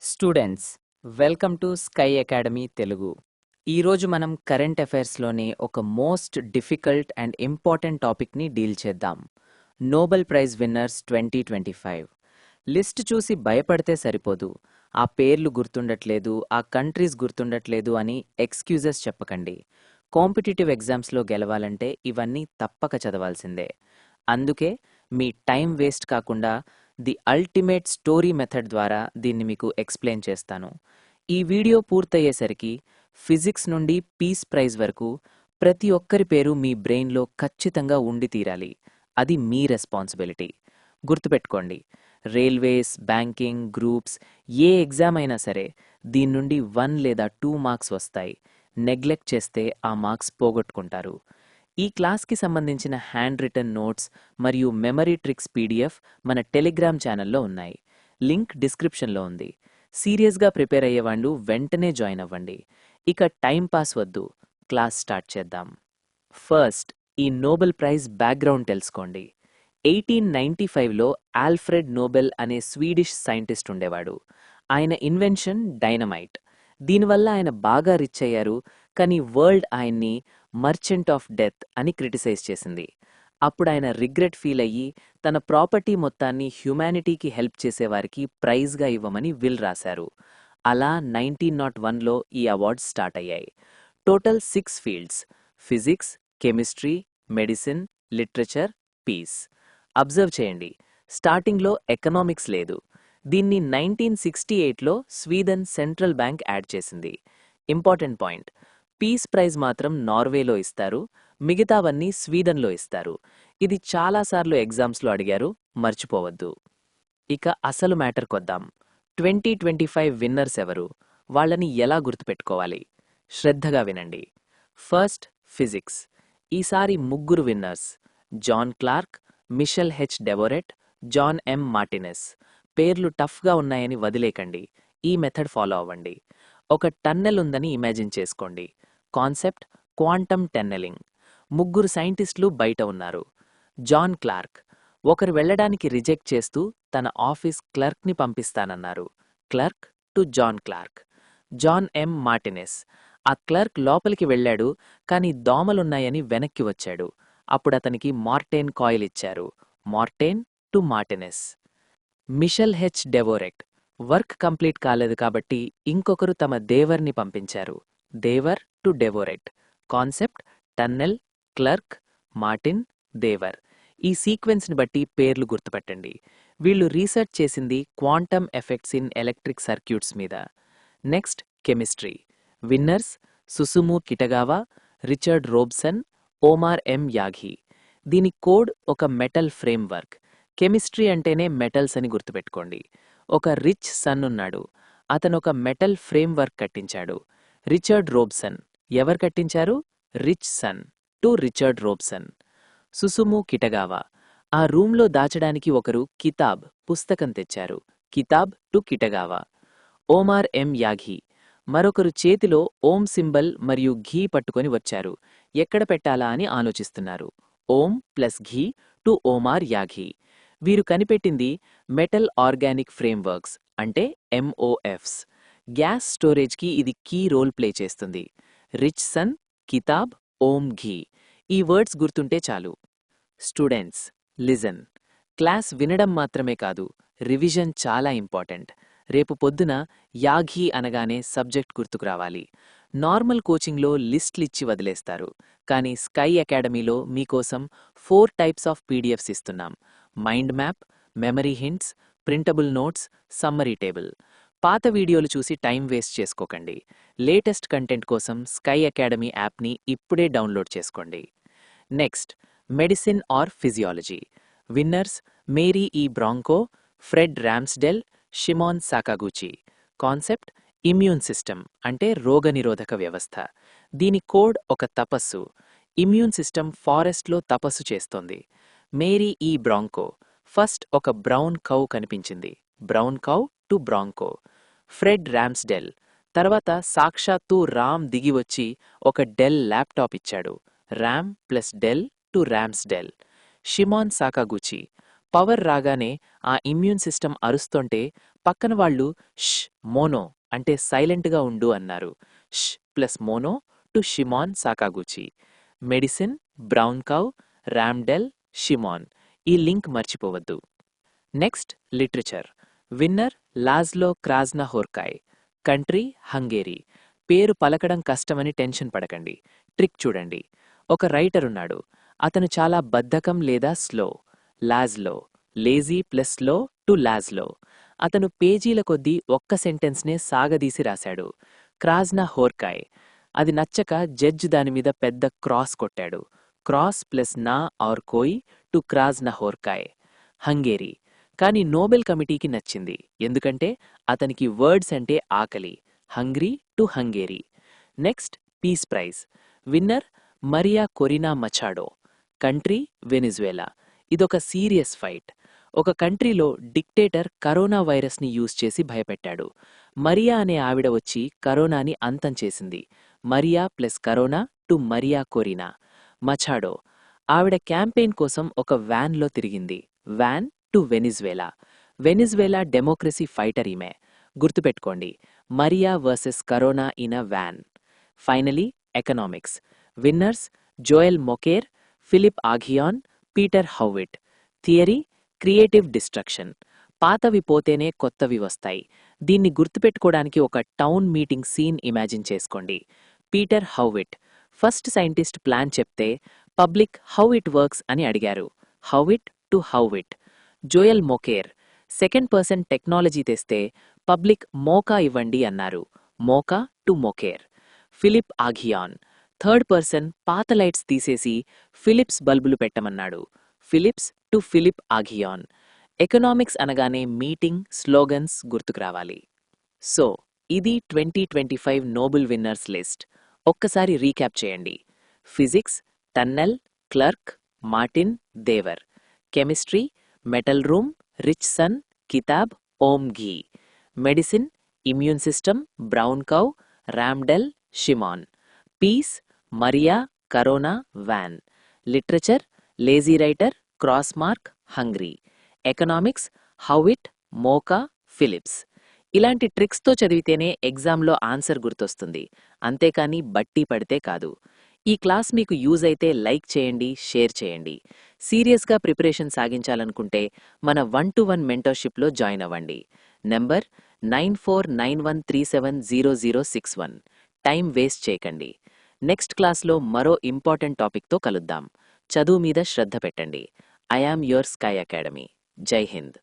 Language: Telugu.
Students, welcome to sky academy Telugu. ఈరోజు మనం కరెంట్ అఫైర్స్లోని ఒక మోస్ట్ డిఫికల్ట్ అండ్ ఇంపార్టెంట్ టాపిక్ని డీల్ చేద్దాం. నోబెల్ ప్రైజ్ విన్నర్స్ 2025 లిస్ట్ చూసి భయపడితే సరిపోదు. ఆ పేర్లు గుర్తుండట్లేదు, ఆ కంట్రీస్ గుర్తుండట్లేదు అని ఎక్స్క్యూజెస్ చెప్పకండి. కాంపిటేటివ్ ఎగ్జామ్స్లో గెలవాలంటే ఇవన్నీ తప్పక చదవాల్సిందే. అందుకే మీ టైం వేస్ట్ కాకుండా ది అల్టిమేట్ స్టోరీ మెథడ్ ద్వారా దీన్ని మీకు ఎక్స్ప్లెయిన్ చేస్తాను. ఈ వీడియో పూర్తయ్యేసరికి ఫిజిక్స్ నుండి పీస్ ప్రైజ్ వరకు ప్రతి ఒక్కరి పేరు మీ బ్రెయిన్లో ఖచ్చితంగా ఉండి తీరాలి. అది మీ రెస్పాన్సిబిలిటీ. గుర్తుపెట్టుకోండి, రైల్వేస్, బ్యాంకింగ్, గ్రూప్స్, ఏ ఎగ్జామ్ అయినా సరే దీని నుండి 1 లేదా 2 మార్క్స్ వస్తాయి. నెగ్లెక్ట్ చేస్తే ఆ మార్క్స్ పోగొట్టుకుంటారు. ఈ క్లాస్కి సంబంధించిన హ్యాండ్ రిటన్ నోట్స్ మరియు మెమరీ ట్రిక్స్ పీడిఎఫ్ మన టెలిగ్రామ్ ఛానల్లో ఉన్నాయి. లింక్ డిస్క్రిప్షన్లో ఉంది. సీరియస్గా ప్రిపేర్ అయ్యేవాళ్ళు వెంటనే జాయిన్ అవ్వండి. ఇక టైం పాస్ వద్దు, క్లాస్ స్టార్ట్ చేద్దాం. ఫస్ట్, ఈ నోబెల్ ప్రైజ్ బ్యాక్గ్రౌండ్ తెలుసుకోండి. 1895లో ఆల్ఫ్రెడ్ నోబెల్ అనే స్వీడిష్ సైంటిస్ట్ ఉండేవాడు. ఆయన ఇన్వెన్షన్ డైనమైట్. దీనివల్ల ఆయన బాగా రిచ్ అయ్యారు, కానీ వరల్డ్ ఆయన్ని మర్చెంట్ ఆఫ్ డెత్ అని క్రిటిసైజ్ చేసింది. అప్పుడు ఆయన రిగ్రెట్ ఫీల్ అయ్యి తన ప్రాపర్టీ మొత్తాన్ని హ్యుమానిటీకి హెల్ప్ చేసేవారికి ప్రైజ్గా ఇవ్వమని విల్ రాశారు. అలా 1901లో ఈ అవార్డ్స్ స్టార్ట్ అయ్యాయి. Total 6 fields: physics, chemistry, medicine, literature, peace. Observe చేయండి, స్టార్టింగ్లో ఎకనామిక్స్ లేదు. దీన్ని 1968లో స్వీడన్ సెంట్రల్ బ్యాంక్ యాడ్ చేసింది. ఇంపార్టెంట్ పాయింట్, పీస్ ప్రైజ్ మాత్రం నార్వేలో ఇస్తారు, మిగతావన్నీ స్వీడన్లో ఇస్తారు. ఇది చాలాసార్లు ఎగ్జామ్స్లో అడిగారు, మర్చిపోవద్దు. ఇక అసలు మ్యాటర్ కొద్దాం. 2025 విన్నర్స్ ఎవరు, వాళ్ళని ఎలా గుర్తుపెట్టుకోవాలి? శ్రద్ధగా వినండి. First, physics. ఈసారి 3 winners: John Clarke, Michel H Devoret, John M Martinis. పేర్లు టఫ్గా ఉన్నాయని వదిలేకండి, ఈ మెథడ్ ఫాలో అవ్వండి. ఒక టన్నెల్ ఉందని ఇమాజిన్ చేసుకోండి. Concept quantum tunnelling. 3 సైంటిస్టులు బయట ఉన్నారు. జాన్ క్లార్క్ ఒకరు వెళ్ళడానికి రిజెక్ట్ చేస్తూ తన ఆఫీస్ క్లర్క్ని పంపిస్తానన్నారు. Clerk to John Clarke. John M Martinis ఆ క్లర్క్ లోపలికి వెళ్ళాడు, కానీ దోమలున్నాయని వెనక్కి వచ్చాడు. అప్పుడు అతనికి మార్టేన్ కాయిల్ ఇచ్చారు. Marten to Martinis. Michel H Devoret work complete కాలేదు కాబట్టి ఇంకొకరు తమ దేవర్ని పంపించారు. దేవర్ to Devoret. Concept tunnel, clerk, Martin, దేవర్. ఈ సీక్వెన్స్ని బట్టి పేర్లు గుర్తుపెట్టండి. వీళ్ళు రీసెర్చ్ చేసింది quantum effects in electric circuits మీద. Next, chemistry. Winners Susumu Kitagawa, Richard Robson, Omar M Yaghi. దీని కోడ్ ఒక మెటల్ ఫ్రేమ్వర్క్. కెమిస్ట్రీ అంటేనే మెటల్స్ అని గుర్తుపెట్టుకోండి. ఒక రిచ్ సన్ ఉన్నాడు, అతను ఒక మెటల్ ఫ్రేమ్వర్క్ కట్టించాడు. రిచర్డ్ రోబ్సన్. ఎవరు కట్టించారు? Rich son to Richard Robson. Susumu Kitagawa ఆ రూమ్లో దాచడానికి ఒకరు కితాబ్ పుస్తకం తెచ్చారు. కితాబ్ టు కిటగావా. ఓమార్ ఎం యాఘీ మరొకరు చేతిలో ఓం సింబల్ మరియు ఘీ పట్టుకొని వచ్చారు. ఎక్కడ పెట్టాలా అని ఆలోచిస్తున్నారు. ఓం ప్లస్ ఘీ టు ఓమార్ యాఘీ. వీరు కనిపెట్టింది మెటల్ ఆర్గానిక్ ఫ్రేమ్వర్క్స్, అంటే ఎంఓఎఫ్స్. గ్యాస్ స్టోరేజ్కి ఇది కీ రోల్ ప్లే చేస్తుంది. రిచ్ సన్, కితాబ్, ఓం ఘీ. ఈ వర్డ్స్ గుర్తుంటే చాలు. Students, listen. క్లాస్ వినడం మాత్రమే కాదు, రివిజన్ చాలా ఇంపార్టెంట్. రేపు పొద్దున యాఘీ అనగానే సబ్జెక్ట్ గుర్తుకు రావాలి. నార్మల్ కోచింగ్లో లిస్ట్లిచ్చి వదిలేస్తారు, కానీ స్కై అకాడమీలో మీకోసం 4 టైప్స్ ఆఫ్ పీడిఎఫ్స్ ఇస్తున్నాం: mind map, memory hints, printable notes, summary table. పాత వీడియోలు చూసి టైం వేస్ట్ చేసుకోకండి. లేటెస్ట్ కంటెంట్ కోసం స్కై అకాడమీ యాప్ని ఇప్పుడే డౌన్లోడ్ చేసుకోండి. Next, medicine or physiology. Winners Mary E Brunkow, Fred Ramsdell, Shimon Sakaguchi. Concept immune system, అంటే రోగనిరోధక వ్యవస్థ. దీని కోడ్ ఒక తపస్సు. ఇమ్యూన్ సిస్టమ్ ఫారెస్ట్లో తపస్సు చేస్తోంది. Mary E Brunkow. ఫస్ట్ ఒక బ్రౌన్ కౌ కనిపించింది. Brown cow to Brunkow. Fred Ramsdell. తర్వాత సాక్షాత్తు రామ్ దిగివచ్చి ఒక డెల్ ల్యాప్టాప్ ఇచ్చాడు. RAM plus Dell to Ramsdell. Shimon Sakaguchi. Power రాగానే ఆ ఇమ్యూన్ సిస్టమ్ అరుస్తుంటే పక్కన వాళ్ళు ష్ మోనో అంటే సైలెంట్గా ఉండు అన్నారు. Sh plus mono to Shimon Sakaguchi. Medicine brown cow, Ramsdell, Shimon. ఈ లింక్ మర్చిపోవద్దు. Next literature. Winner Laszlo Krasznahorkai. Country Hungary. పేరు పలకడం కష్టమని టెన్షన్ పడకండి. ట్రిక్ చూడండి. ఒక రైటర్ ఉన్నాడు. అతను చాలా బద్ధకం లేదా slow. Laszlo. Lazy plus slow to Laszlo. అతను పేజీల కొద్దీ ఒక్క సెంటెన్స్నే సాగదీసి రాశాడు. క్రాజ్నహోర్కాయ్. అది నచ్చక జడ్జ్ దానిమీద పెద్ద క్రాస్ కొట్టాడు. క్రాస్ ప్లస్ నా ఆర్ కోయ్ టు క్రాజ్నహోర్కాయ్. హంగేరీ. కానీ నోబెల్ కమిటీకి నచ్చింది. ఎందుకంటే అతనికి వర్డ్స్ అంటే ఆకలి. Hungry to Hungary. Next peace prize. Winner Mariya Corina Machado. Country Venezuela. ఇదొక సీరియస్ ఫైట్. ఒక కంట్రీలో డిక్టేటర్ కరోనా వైరస్ని యూజ్ చేసి భయపెట్టాడు. మరియా అనే ఆవిడ వచ్చి కరోనాని అంతం చేసింది. Maria plus Corona to Maria Corina. Machado. ఆవిడ క్యాంపెయిన్ కోసం ఒక వ్యాన్లో తిరిగింది. Van to Venezuela. Venezuela democracy fighter ఈమె. గుర్తుపెట్టుకోండి, Maria versus Corona in a van. Finally economics. Winners Joel Mokyr, Philippe Aghion, Peter Howitt. Theory creative destruction. పాతవి పోతేనే కొత్తవి వస్తాయి. దీన్ని గుర్తుపెట్టుకోవడానికి ఒక టౌన్ మీటింగ్ సీన్ ఇమాజిన్ చేసుకోండి. Peter Howitt first scientist plan చెప్తే పబ్లిక్ హౌ ఇట్ వర్క్స్ అని అడిగారు. Howitt to హౌవిట్. Joel Mokyr second person technology తెస్తే పబ్లిక్ మోకా ఇవ్వండి అన్నారు. మోకా to Mokyr. Philippe Aghion third person పాత లైట్స్ తీసేసి ఫిలిప్స్ బల్బులు పెట్టమన్నాడు. Philips to Philippe Aghion. Economics అనగానే మీటింగ్ స్లోగన్స్ గుర్తుకు రావాలి. సో ఇది 2025 నోబెల్ విన్నర్స్ లిస్ట్. ఒక్కసారి రీక్యాప్ చేయండి. Physics tunnel, clerk, Martin, Devoret. Chemistry metal room, Robson, కితాబ్, Om ghee. Medicine immune system, Brown cow, Ramsdell, Shimon. Peace Maria, Corona, van. Literature lazy writer, cross mark, hungry. Economics హౌవిట్, మోకా, ఫిలిప్స్. ఇలాంటి ట్రిక్స్తో చదివితేనే ఎగ్జామ్లో ఆన్సర్ గుర్తొస్తుంది, అంతేకాని బట్టి పడితే కాదు. ఈ క్లాస్ మీకు యూజ్ అయితే లైక్ చేయండి, షేర్ చేయండి. సీరియస్గా ప్రిపరేషన్ సాగించాలనుకుంటే మన 1-to-1 మెంటర్షిప్లో జాయిన్ అవ్వండి. నెంబర్ 9491370061. టైం వేస్ట్ చేయకండి. నెక్స్ట్ క్లాస్లో మరో ఇంపార్టెంట్ టాపిక్తో కలుద్దాం. చదువు మీద శ్రద్ధ పెట్టండి. I am your sky academy. జై హింద్.